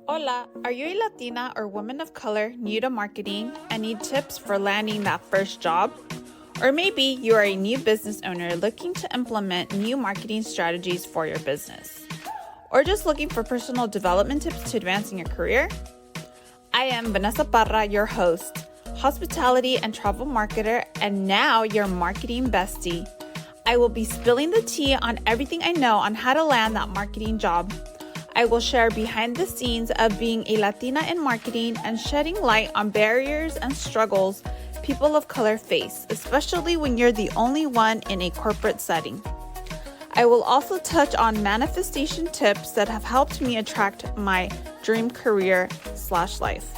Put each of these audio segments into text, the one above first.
Hola, are you a Latina or woman of color new to marketing and need tips for landing that first job? Or maybe you are a new business owner looking to implement new marketing strategies for your business? Or just looking for personal development tips to advancing your career? I am Vanessa Parra, your host, hospitality and travel marketer, and now your marketing bestie. I will be spilling the tea on everything I know on how to land that marketing job. I will share behind the scenes of being a Latina in marketing and shedding light on barriers and struggles people of color face, especially when you're the only one in a corporate setting. I will also touch on manifestation tips that have helped me attract my dream career/life.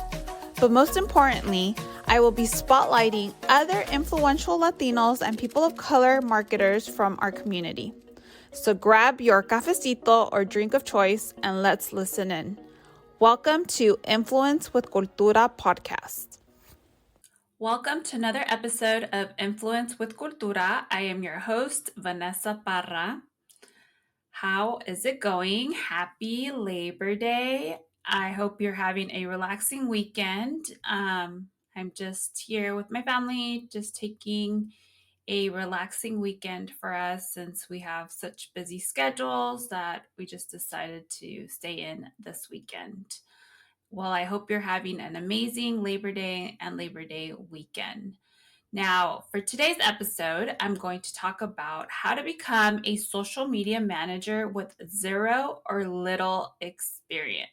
But most importantly, I will be spotlighting other influential Latinos and people of color marketers from our community. So grab your cafecito or drink of choice and let's listen in. Welcome to Influence with Cultura podcast. Welcome to another episode of Influence with Cultura. I am your host, Vanessa Parra. How is it going? Happy Labor Day. I hope you're having a relaxing weekend. I'm just here with my family, just taking a relaxing weekend for us since we have such busy schedules that we just decided to stay in this weekend. Well, I hope you're having an amazing Labor Day and Labor Day weekend. Now, for today's episode, I'm going to talk about how to become a social media manager with zero or little experience.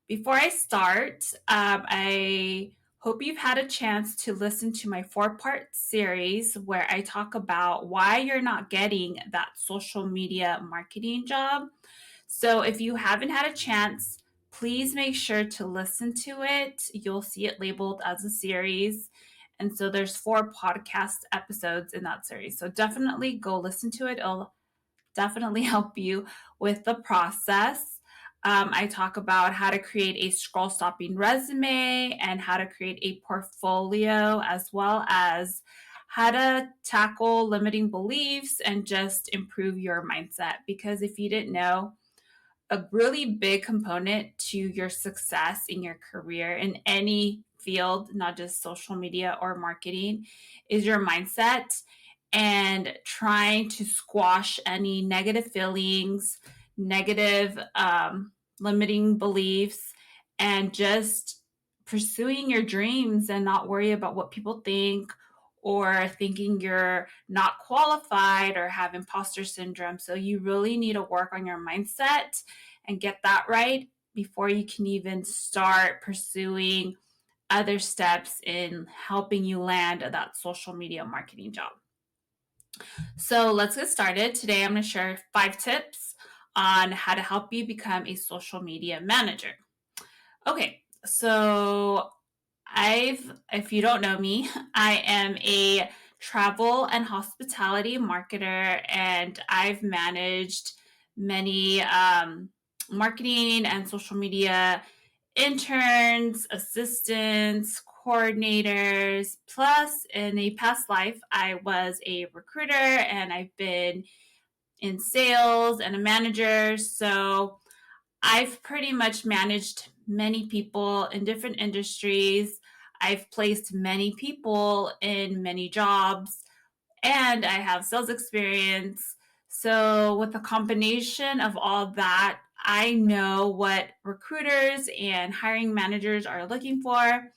Before I start, I hope you've had a chance to listen to my 4-part series where I talk about why you're not getting that social media marketing job. So if you haven't had a chance, please make sure to listen to it. You'll see it labeled as a series. And so there's 4 podcast episodes in that series. So definitely go listen to it. It'll definitely help you with the process. I talk about how to create a scroll stopping resume and how to create a portfolio, as well as how to tackle limiting beliefs and just improve your mindset. Because if you didn't know, a really big component to your success in your career in any field, not just social media or marketing, is your mindset and trying to squash any negative feelings, negative limiting beliefs, and just pursuing your dreams and not worry about what people think or thinking you're not qualified or have imposter syndrome. So you really need to work on your mindset and get that right before you can even start pursuing other steps in helping you land that social media marketing job. So let's get started. Today I'm going to share 5 tips on how to help you become a social media manager. Okay, so if you don't know me, I am a travel and hospitality marketer, and I've managed many marketing and social media interns, assistants, coordinators. Plus, in a past life, I was a recruiter and I've been in sales and a manager. So I've pretty much managed many people in different industries. I've placed many people in many jobs, and I have sales experience. So, with a combination of all that, I know what recruiters and hiring managers are looking for.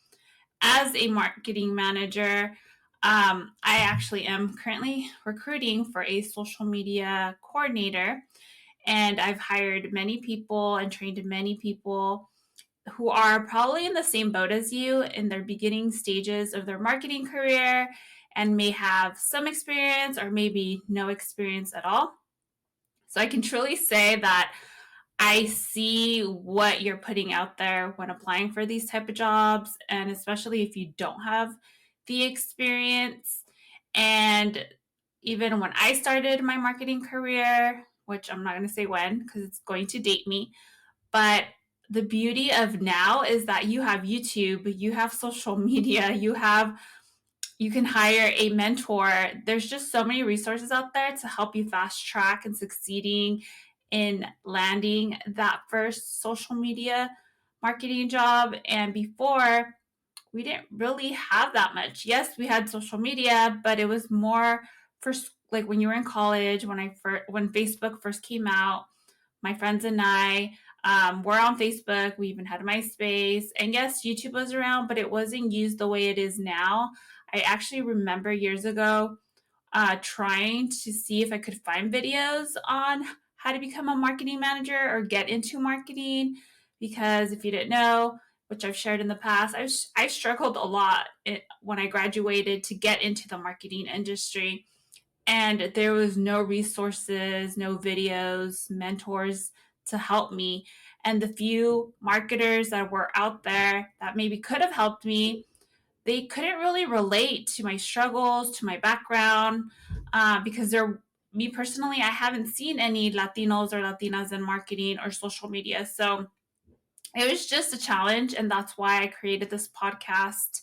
As a marketing manager, I actually am currently recruiting for a social media coordinator, and I've hired many people and trained many people who are probably in the same boat as you in their beginning stages of their marketing career and may have some experience or maybe no experience at all. So I can truly say that I see what you're putting out there when applying for these type of jobs, and especially if you don't have the experience. And even when I started my marketing career, which I'm not going to say when because it's going to date me, but the beauty of now is that you have YouTube, you have social media, you can hire a mentor. There's just so many resources out there to help you fast track and succeeding in landing that first social media marketing job. And before, we didn't really have that much. Yes, we had social media, but it was more for like when you were in college, when Facebook first came out. My friends and I were on Facebook. We even had MySpace, and yes, YouTube was around, but it wasn't used the way it is now. I actually remember years ago trying to see if I could find videos on how to become a marketing manager or get into marketing. Because if you didn't know, which I've shared in the past, I struggled a lot when I graduated to get into the marketing industry. And there was no resources, no videos, mentors to help me. And the few marketers that were out there that maybe could have helped me, they couldn't really relate to my struggles, to my background, because me personally, I haven't seen any Latinos or Latinas in marketing or social media. So it was just a challenge. And that's why I created this podcast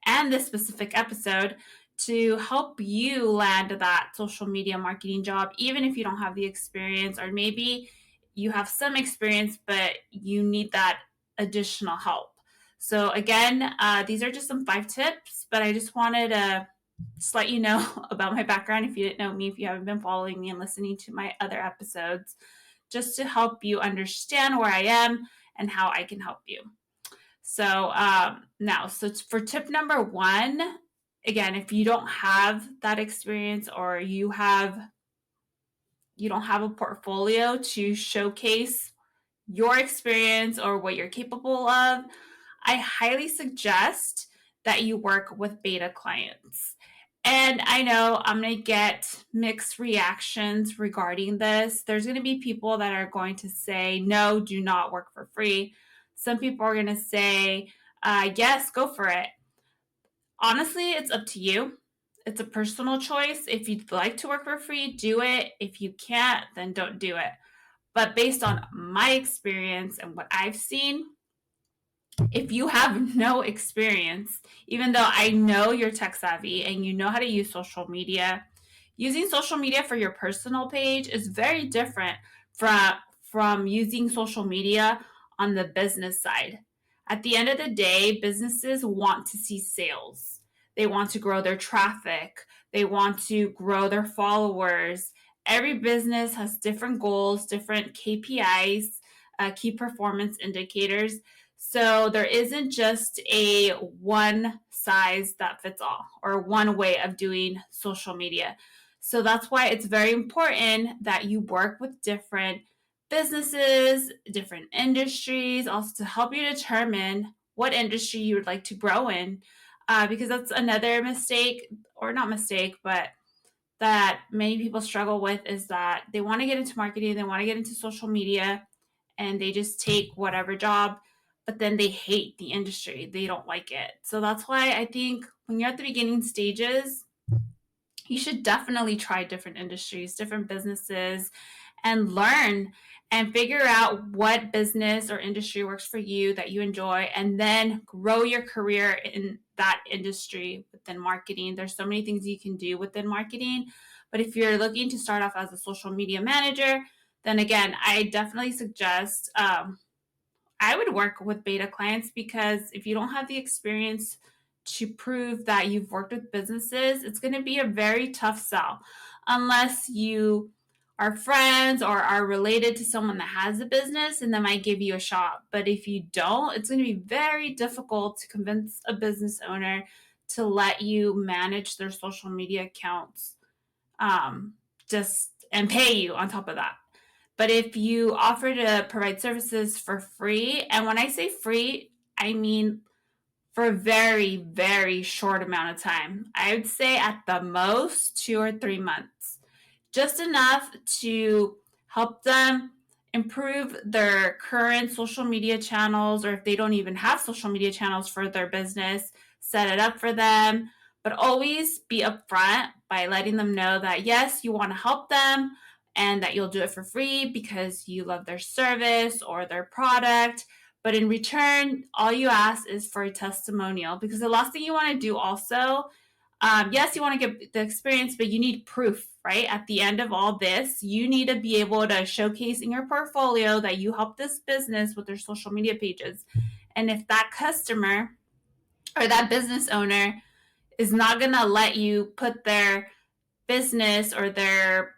and this specific episode to help you land that social media marketing job, even if you don't have the experience, or maybe you have some experience, but you need that additional help. So, again, these are just some 5 tips, but I just wanted to just let you know about my background if you didn't know me, if you haven't been following me and listening to my other episodes, just to help you understand where I am and how I can help you. So so for tip number 1, again, if you don't have that experience or you don't have a portfolio to showcase your experience or what you're capable of, I highly suggest that you work with beta clients. And I know I'm going to get mixed reactions regarding this. There's going to be people that are going to say, no, do not work for free. Some people are going to say, yes, go for it. Honestly, it's up to you. It's a personal choice. If you'd like to work for free, do it. If you can't, then don't do it. But based on my experience and what I've seen, if you have no experience, even though I know you're tech savvy and you know how to use social media, using social media for your personal page is very different from using social media on the business side. At the end of the day, businesses want to see sales. They want to grow their traffic. They want to grow their followers. Every business has different goals, different KPIs, key performance indicators. So there isn't just a one size that fits all or one way of doing social media. So that's why it's very important that you work with different businesses, different industries, also to help you determine what industry you would like to grow in. Because that's another mistake, or not mistake, but that many people struggle with, is that they want to get into marketing, they want to get into social media, and they just take whatever job, but then they hate the industry. They don't like it. So that's why I think when you're at the beginning stages, you should definitely try different industries, different businesses, and learn and figure out what business or industry works for you that you enjoy, and then grow your career in that industry within marketing. There's so many things you can do within marketing. But if you're looking to start off as a social media manager, then again, I definitely suggest I would work with beta clients, because if you don't have the experience to prove that you've worked with businesses, it's going to be a very tough sell unless you are friends or are related to someone that has a business, and they might give you a shot. But if you don't, it's going to be very difficult to convince a business owner to let you manage their social media accounts, just and pay you on top of that. But if you offer to provide services for free, and when I say free, I mean for a very, very short amount of time, I would say at the most 2 or 3 months, just enough to help them improve their current social media channels, or if they don't even have social media channels for their business, set it up for them. But always be upfront by letting them know that yes, you want to help them and that you'll do it for free because you love their service or their product. But in return, all you ask is for a testimonial, because the last thing you want to do also Yes, you want to get the experience, but you need proof, right? At the end of all this, you need to be able to showcase in your portfolio that you help this business with their social media pages. And if that customer or that business owner is not going to let you put their business or their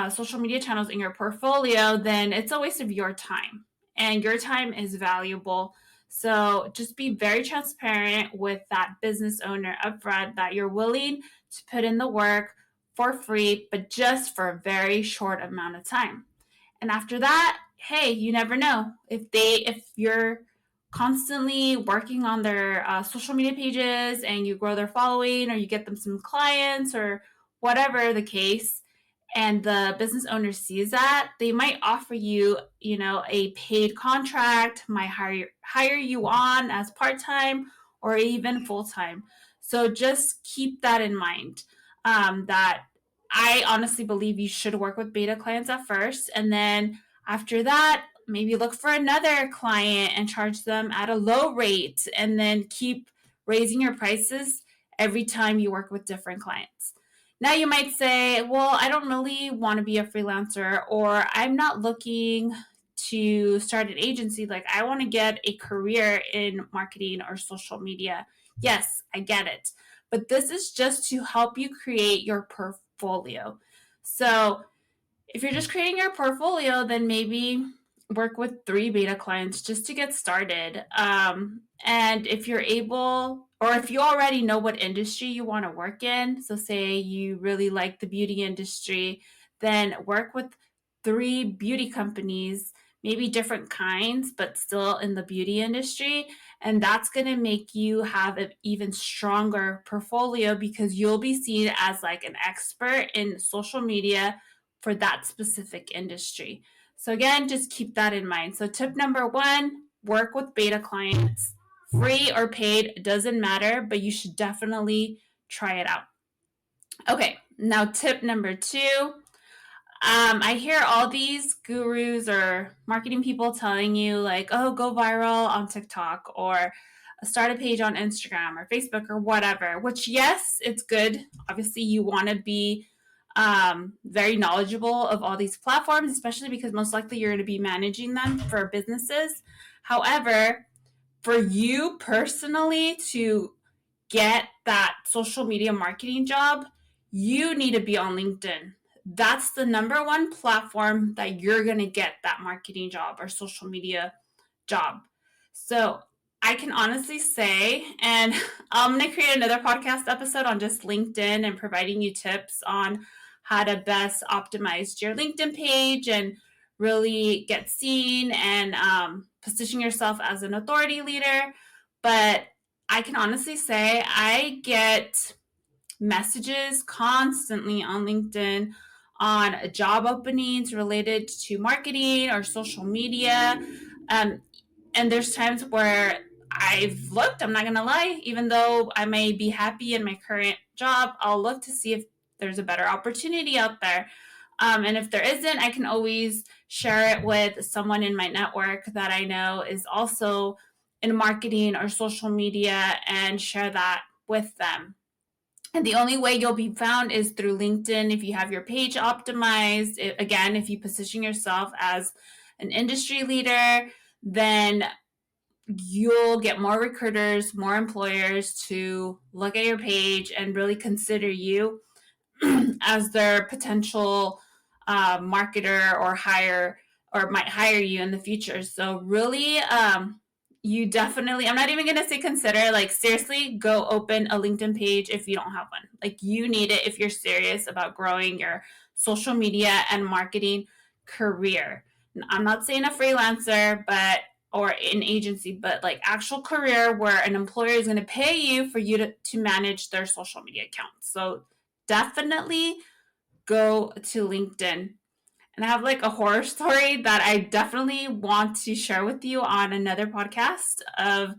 social media channels in your portfolio, then it's a waste of your time. And your time is valuable. So just be very transparent with that business owner upfront that you're willing to put in the work for free, but just for a very short amount of time. And after that, hey, you never know if you're constantly working on their social media pages and you grow their following or you get them some clients or whatever the case, and the business owner sees that, they might offer you, a paid contract, might hire you on as part-time or even full-time. So just keep that in mind, that I honestly believe you should work with beta clients at first, and then after that, maybe look for another client and charge them at a low rate, and then keep raising your prices every time you work with different clients. Now you might say, well, I don't really want to be a freelancer, or I'm not looking to start an agency. Like, I want to get a career in marketing or social media. Yes, I get it. But this is just to help you create your portfolio. So if you're just creating your portfolio, then maybe work with 3 beta clients just to get started. And if you're able, or if you already know what industry you want to work in, so say you really like the beauty industry, then work with 3 beauty companies, maybe different kinds, but still in the beauty industry. And that's going to make you have an even stronger portfolio because you'll be seen as like an expert in social media for that specific industry. So again, just keep that in mind. So tip number 1, work with beta clients. Free or paid, doesn't matter, but you should definitely try it out. Okay, now tip number 2. I hear all these gurus or marketing people telling you, like, oh, go viral on TikTok or start a page on Instagram or Facebook or whatever, which, yes, it's good. Obviously, you want to be very knowledgeable of all these platforms, especially because most likely you're going to be managing them for businesses. However, for you personally to get that social media marketing job, you need to be on LinkedIn. That's the number one platform that you're going to get that marketing job or social media job. So I can honestly say, and I'm going to create another podcast episode on just LinkedIn and providing you tips on how to best optimize your LinkedIn page and really get seen and position yourself as an authority leader. But I can honestly say I get messages constantly on LinkedIn on job openings related to marketing or social media. Um, and there's times where I've looked, I'm not going to lie, even though I may be happy in my current job, I'll look to see if there's a better opportunity out there. And if there isn't, I can always share it with someone in my network that I know is also in marketing or social media and share that with them. And the only way you'll be found is through LinkedIn if you have your page optimized. Again, if you position yourself as an industry leader, then you'll get more recruiters, more employers to look at your page and really consider you as their potential marketer or hire or might hire you in the future. So really, you definitely, I'm not even going to say consider, like seriously, go open a LinkedIn page if you don't have one. Like you need it if you're serious about growing your social media and marketing career. I'm not saying a freelancer, but or an agency, but like actual career where an employer is going to pay you for you to manage their social media accounts. So definitely go to LinkedIn. And I have like a horror story that I definitely want to share with you on another podcast of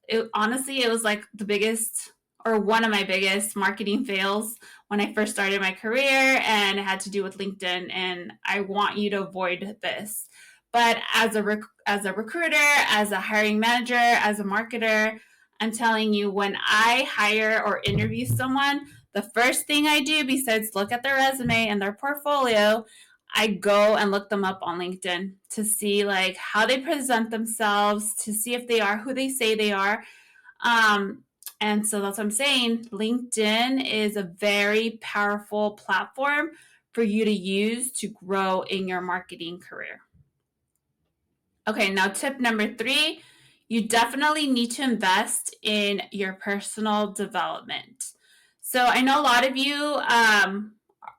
it. Honestly, it was like the biggest or one of my biggest marketing fails when I first started my career, and it had to do with LinkedIn, and I want you to avoid this. But as a recruiter, as a hiring manager, as a marketer, I'm telling you, when I hire or interview someone, the first thing I do besides look at their resume and their portfolio, I go and look them up on LinkedIn to see like how they present themselves, to see if they are who they say they are. And so that's what I'm saying. LinkedIn is a very powerful platform for you to use to grow in your marketing career. Okay, now tip number 3, you definitely need to invest in your personal development. So I know a lot of you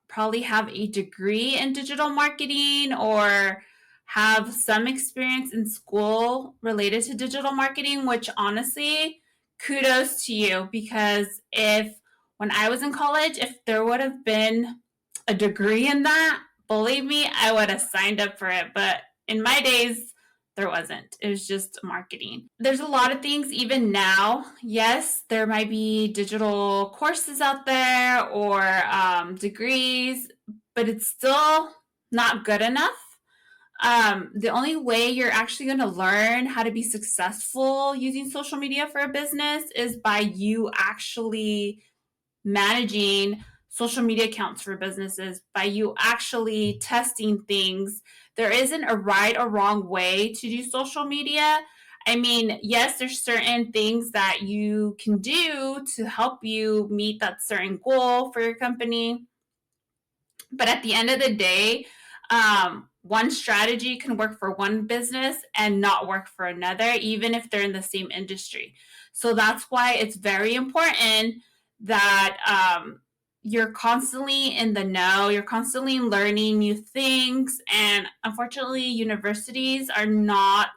probably have a degree in digital marketing or have some experience in school related to digital marketing, which honestly, kudos to you, because when I was in college, if there would have been a degree in that, believe me, I would have signed up for it. But in my days, there wasn't. It was just marketing. There's a lot of things even now. Yes, there might be digital courses out there or degrees, but it's still not good enough. The only way you're actually going to learn how to be successful using social media for a business is by you actually managing social media accounts for businesses, by you actually testing things. There isn't a right or wrong way to do social media. I mean, yes, there's certain things that you can do to help you meet that certain goal for your company. But at the end of the day, one strategy can work for one business and not work for another, even if they're in the same industry. So that's why it's very important that you're constantly in the know, you're constantly learning new things. And unfortunately, universities are not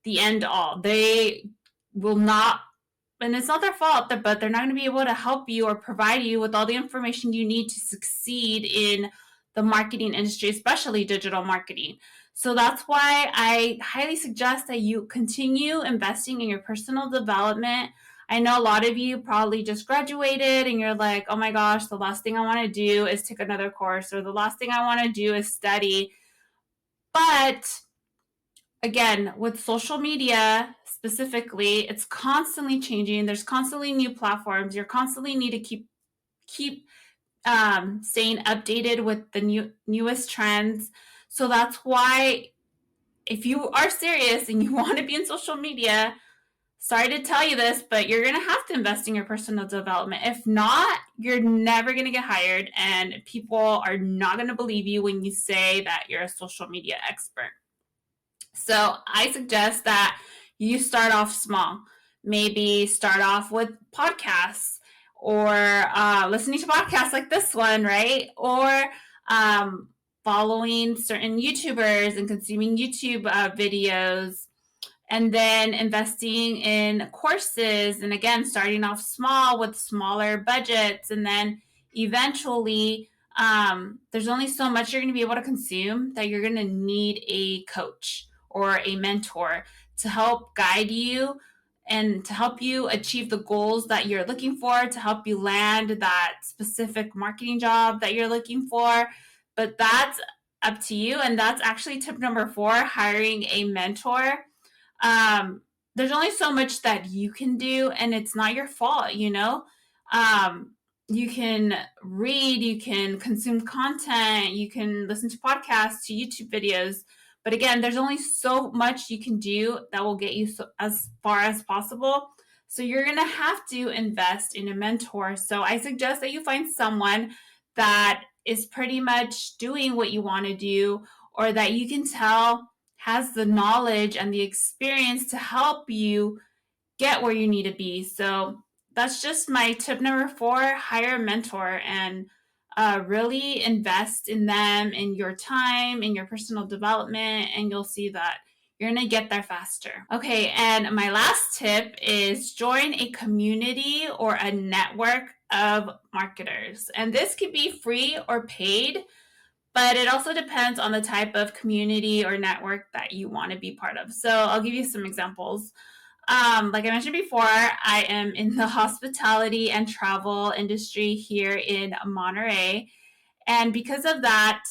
the end all. They will not, and it's not their fault, but they're not going to be able to help you or provide you with all the information you need to succeed in the marketing industry, especially digital marketing. So that's why I highly suggest that you continue investing in your personal development. I know a lot of you probably just graduated and you're like, oh my gosh, the last thing I want to do is take another course, or the last thing I want to do is study. But again, with social media specifically, it's constantly changing. There's constantly new platforms. You're constantly need to keep staying updated with the newest trends. So that's why, if you are serious and you want to be in social media, sorry to tell you this, but you're going to have to invest in your personal development. If not, you're never going to get hired, and people are not going to believe you when you say that you're a social media expert. So I suggest that you start off small. Maybe start off with podcasts, or listening to podcasts like this one, right? Or following certain YouTubers and consuming YouTube videos, and then investing in courses. And again, starting off small with smaller budgets. And then eventually, there's only so much you're going to be able to consume that you're going to need a coach or a mentor to help guide you and to help you achieve the goals that you're looking for, to help you land that specific marketing job that you're looking for. But that's up to you. And that's actually tip number 4, hiring a mentor. There's only so much that you can do, and it's not your fault, you know? You can read, you can consume content, you can listen to podcasts, to YouTube videos. But again, there's only so much you can do that will get you as far as possible. So you're going to have to invest in a mentor. So I suggest that you find someone that is pretty much doing what you want to do, or that you can tell has the knowledge and the experience to help you get where you need to be. So that's just my tip number 4, hire a mentor, and really invest in them, in your time, in your personal development, and you'll see that you're going to get there faster. Okay, and my last tip is join a community or a network of marketers. And this could be free or paid, but it also depends on the type of community or network that you want to be part of. So I'll give you some examples. Like I mentioned before, I am in the hospitality and travel industry here in Monterey. And because of that,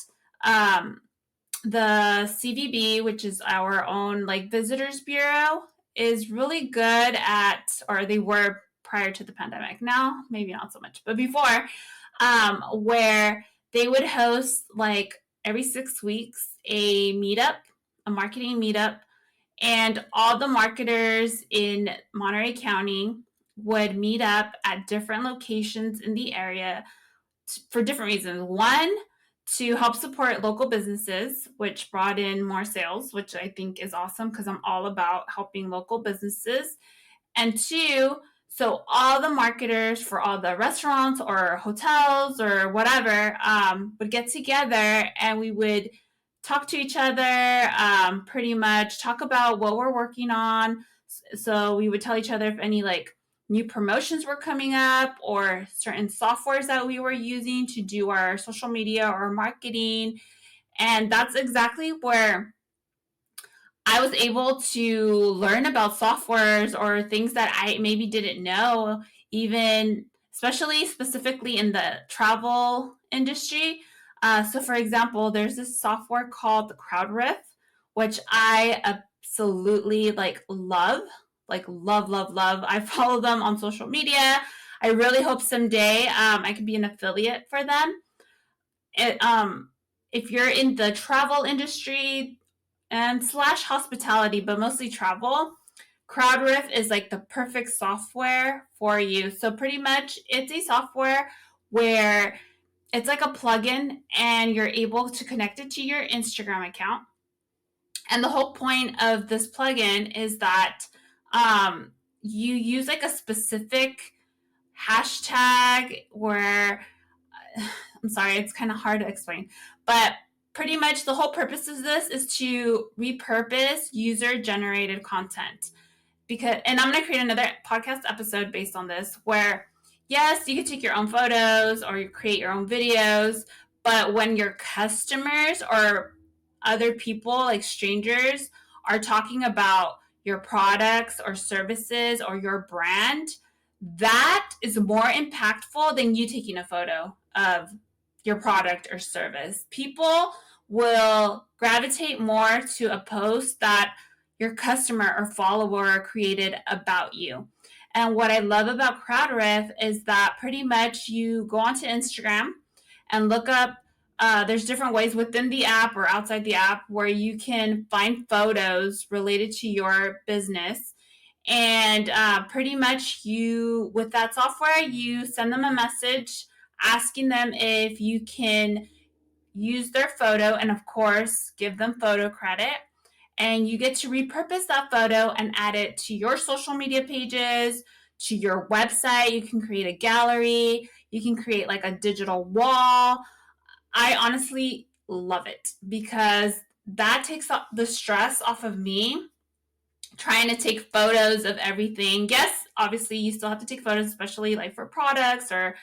the CVB, which is our own like visitors bureau, is really good at, or they were prior to the pandemic. Now, maybe not so much, but before, where they would host like every 6 weeks a meetup, a marketing meetup, and all the marketers in Monterey County would meet up at different locations in the area for different reasons. One, to help support local businesses, which brought in more sales, which I think is awesome because I'm all about helping local businesses. And two, so all the marketers for all the restaurants or hotels or whatever would get together and we would talk to each other, pretty much talk about what we're working on. So we would tell each other if any like new promotions were coming up or certain softwares that we were using to do our social media or marketing. And that's exactly where I was able to learn about softwares or things that I maybe didn't know, even especially specifically in the travel industry. So, for example, there's this software called the CrowdRiff, which I absolutely like love, love, love. I follow them on social media. I really hope someday I can be an affiliate for them. It, if you're in the travel industry, and slash hospitality, but mostly travel, CrowdRiff is like the perfect software for you. So pretty much it's a software where it's like a plugin and you're able to connect it to your Instagram account. And the whole point of this plugin is that you use like a specific hashtag where I'm sorry, it's kind of hard to explain, but pretty much the whole purpose of this is to repurpose user generated content. Because, and I'm going to create another podcast episode based on this where, yes, you can take your own photos or you create your own videos, but when your customers or other people, like strangers, are talking about your products or services or your brand, that is more impactful than you taking a photo of your product or service. People will gravitate more to a post that your customer or follower created about you. And what I love about CrowdRiff is that pretty much you go onto Instagram and look up. There's different ways within the app or outside the app where you can find photos related to your business. And pretty much you, with that software, you send them a message asking them if you can use their photo and, of course, give them photo credit. And you get to repurpose that photo and add it to your social media pages, to your website. You can create a gallery. You can create like a digital wall. I honestly love it because that takes the stress off of me trying to take photos of everything. Yes, obviously you still have to take photos, especially like for products or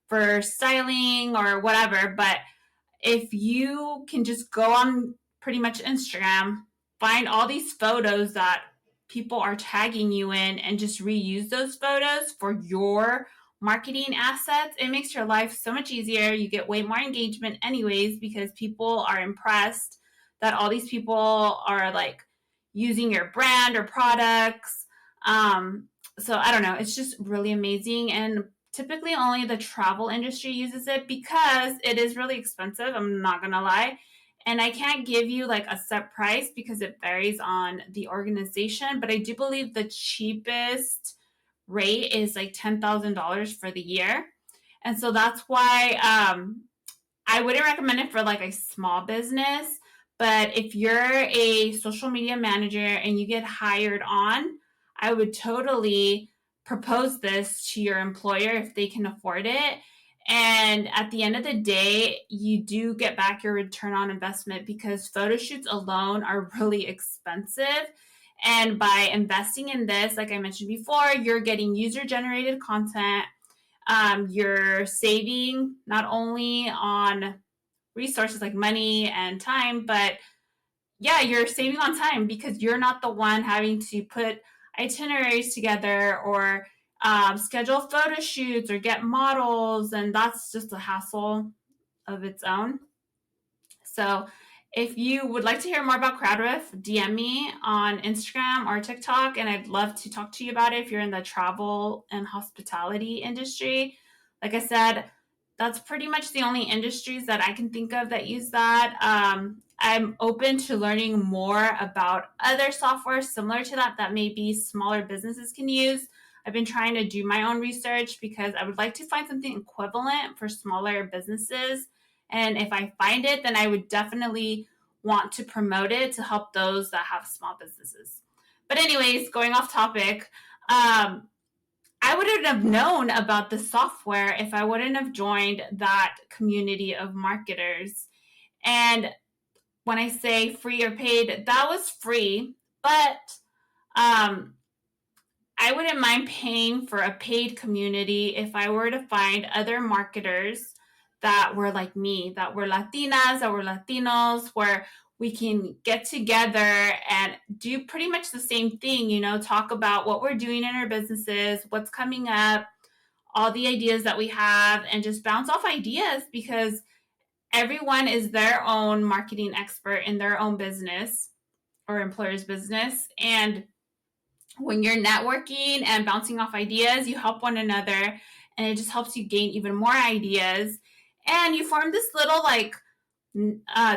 for styling or whatever. But if you can just go on pretty much Instagram, find all these photos that people are tagging you in and just reuse those photos for your marketing assets, it makes your life so much easier. You get way more engagement anyways because people are impressed that all these people are like using your brand or products. So I don't know, it's just really amazing. And typically only the travel industry uses it because it is really expensive. I'm not going to lie. And I can't give you like a set price because it varies on the organization. But I do believe the cheapest rate is like $10,000 for the year. And so that's why I wouldn't recommend it for like a small business. But if you're a social media manager and you get hired on, I would totally propose this to your employer if they can afford it. And at the end of the day, you do get back your return on investment because photo shoots alone are really expensive. And by investing in this, like I mentioned before, you're getting user generated content. You're saving not only on resources like money and time, but yeah, you're saving on time because you're not the one having to put itineraries together or schedule photo shoots or get models, and that's just a hassle of its own. So If you would like to hear more about CrowdRiff, DM me on Instagram or TikTok, and I'd love to talk to you about it if you're in the travel and hospitality industry. Like I said, that's pretty much the only industries that I can think of that use that. I'm open to learning more about other software similar to that maybe smaller businesses can use. I've been trying to do my own research because I would like to find something equivalent for smaller businesses. And if I find it, then I would definitely want to promote it to help those that have small businesses. But anyways, going off topic, I wouldn't have known about the software if I wouldn't have joined that community of marketers. And when I say free or paid, that was free, but I wouldn't mind paying for a paid community if I were to find other marketers that were like me, that were Latinas, that were Latinos, where we can get together and do pretty much the same thing, talk about what we're doing in our businesses, what's coming up, all the ideas that we have, and just bounce off ideas because everyone is their own marketing expert in their own business or employer's business. And when you're networking and bouncing off ideas, you help one another and it just helps you gain even more ideas. And you form this little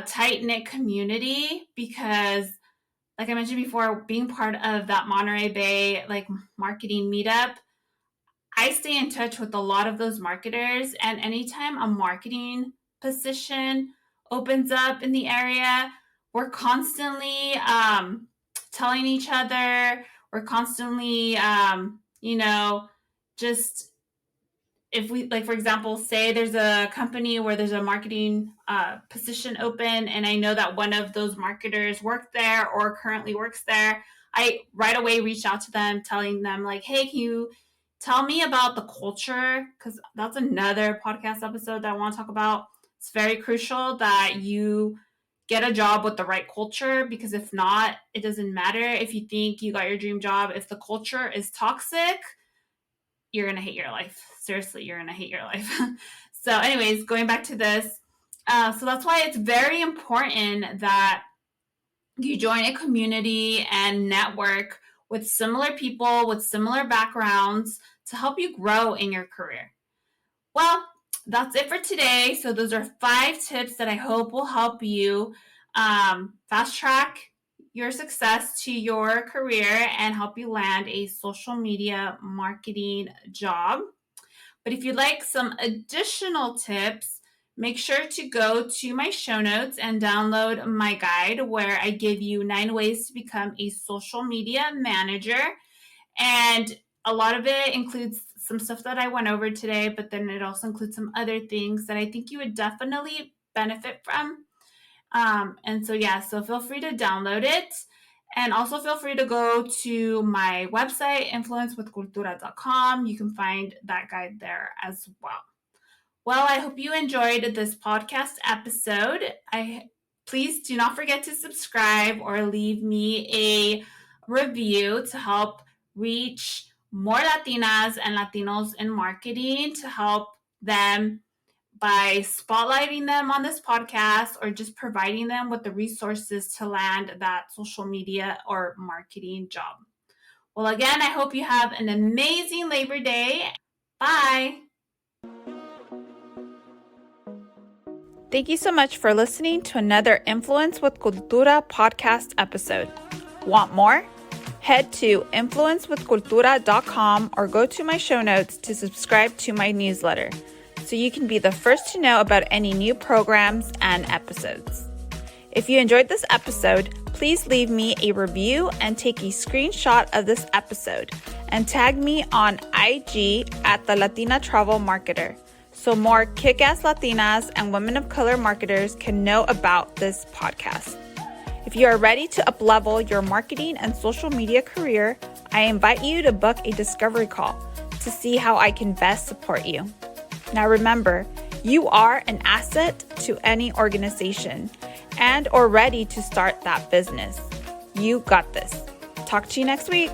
tight-knit community because, like I mentioned before, being part of that Monterey Bay marketing meetup, I stay in touch with a lot of those marketers. And anytime a marketing position opens up in the area, we're constantly telling each other. We're constantly, just if we, for example, say there's a company where there's a marketing position open and I know that one of those marketers worked there or currently works there, I right away reach out to them telling them hey, can you tell me about the culture? Because that's another podcast episode that I want to talk about. It's very crucial that you get a job with the right culture, because if not, it doesn't matter if you think you got your dream job. If the culture is toxic, you're going to hate your life. Seriously, you're going to hate your life. So anyways, going back to this. So that's why it's very important that you join a community and network with similar people, with similar backgrounds to help you grow in your career. Well, that's it for today. So those are 5 tips that I hope will help you fast track your success to your career and help you land a social media marketing job. But if you'd like some additional tips, make sure to go to my show notes and download my guide where I give you 9 ways to become a social media manager. And a lot of it includes some stuff that I went over today, but then it also includes some other things that I think you would definitely benefit from. And so feel free to download it. And also feel free to go to my website, influencewithcultura.com. You can find that guide there as well. Well, I hope you enjoyed this podcast episode. Please do not forget to subscribe or leave me a review to help reach more Latinas and Latinos in marketing, to help them by spotlighting them on this podcast or just providing them with the resources to land that social media or marketing job. Well, again, I hope you have an amazing Labor Day. Bye. Thank you so much for listening to another Influence with Cultura podcast episode. Want more? Head to influencewithcultura.com or go to my show notes to subscribe to my newsletter so you can be the first to know about any new programs and episodes. If you enjoyed this episode, please leave me a review and take a screenshot of this episode and tag me on IG at the Latina Travel Marketer so more kick-ass Latinas and women of color marketers can know about this podcast. If you are ready to up-level your marketing and social media career, I invite you to book a discovery call to see how I can best support you. Now remember, you are an asset to any organization and or ready to start that business. You got this. Talk to you next week.